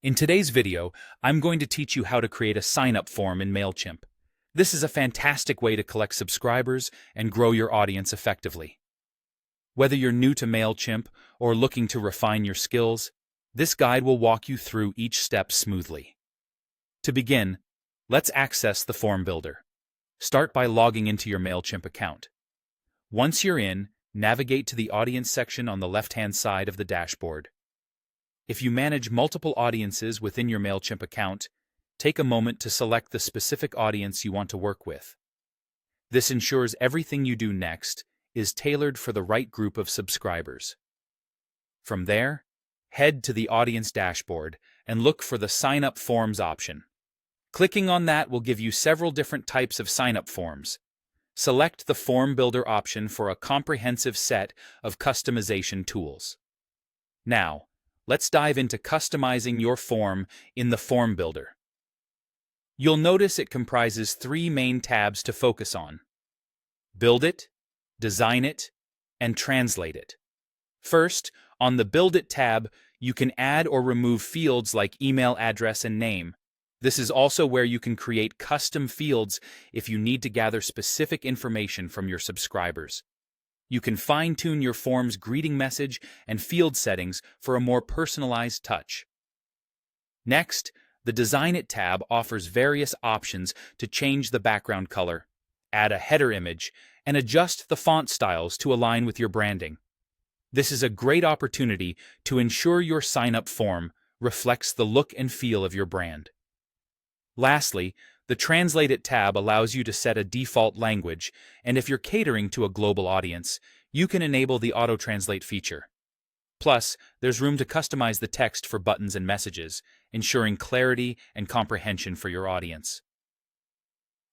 In today's video, I'm going to teach you how to create a sign-up form in Mailchimp. This is a fantastic way to collect subscribers and grow your audience effectively. Whether you're new to Mailchimp or looking to refine your skills, this guide will walk you through each step smoothly. To begin, let's access the form builder. Start by logging into your Mailchimp account. Once you're in, navigate to the audience section on the left-hand side of the dashboard. If you manage multiple audiences within your Mailchimp account, take a moment to select the specific audience you want to work with. This ensures everything you do next is tailored for the right group of subscribers. From there, head to the audience dashboard and look for the Sign Up Forms option. Clicking on that will give you several different types of sign-up forms. Select the Form Builder option for a comprehensive set of customization tools. Now, let's dive into customizing your form in the Form Builder. You'll notice it comprises three main tabs to focus on: Build It, Design It, and Translate It. First, on the Build It tab, you can add or remove fields like email address and name. This is also where you can create custom fields if you need to gather specific information from your subscribers. You can fine-tune your form's greeting message and field settings for a more personalized touch. Next, the Design It tab offers various options to change the background color, add a header image, and adjust the font styles to align with your branding. This is a great opportunity to ensure your sign-up form reflects the look and feel of your brand. Lastly, the Translate It tab allows you to set a default language, and if you're catering to a global audience, you can enable the auto-translate feature. Plus, there's room to customize the text for buttons and messages, ensuring clarity and comprehension for your audience.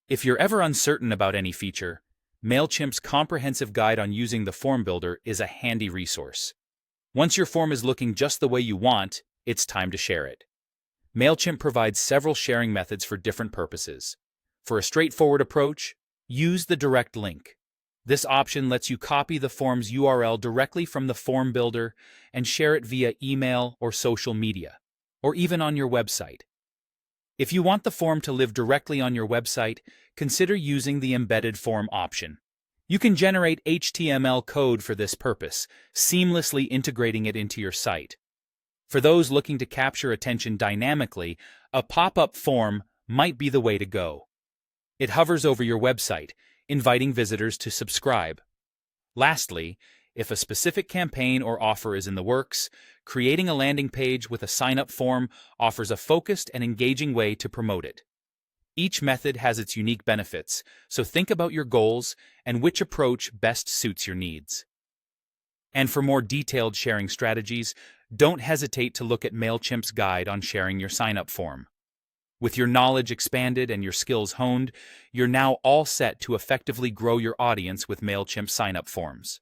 If you're ever uncertain about any feature, Mailchimp's comprehensive guide on using the Form Builder is a handy resource. Once your form is looking just the way you want, it's time to share it. Mailchimp provides several sharing methods for different purposes. For a straightforward approach, use the direct link. This option lets you copy the form's URL directly from the Form Builder and share it via email or social media, or even on your website. If you want the form to live directly on your website, consider using the Embedded Form option. You can generate HTML code for this purpose, seamlessly integrating it into your site. For those looking to capture attention dynamically, a pop-up form might be the way to go. It hovers over your website, inviting visitors to subscribe. Lastly, if a specific campaign or offer is in the works, creating a landing page with a sign-up form offers a focused and engaging way to promote it. Each method has its unique benefits, so think about your goals and which approach best suits your needs. And for more detailed sharing strategies, don't hesitate to look at Mailchimp's guide on sharing your sign-up form. With your knowledge expanded and your skills honed, you're now all set to effectively grow your audience with Mailchimp sign-up forms.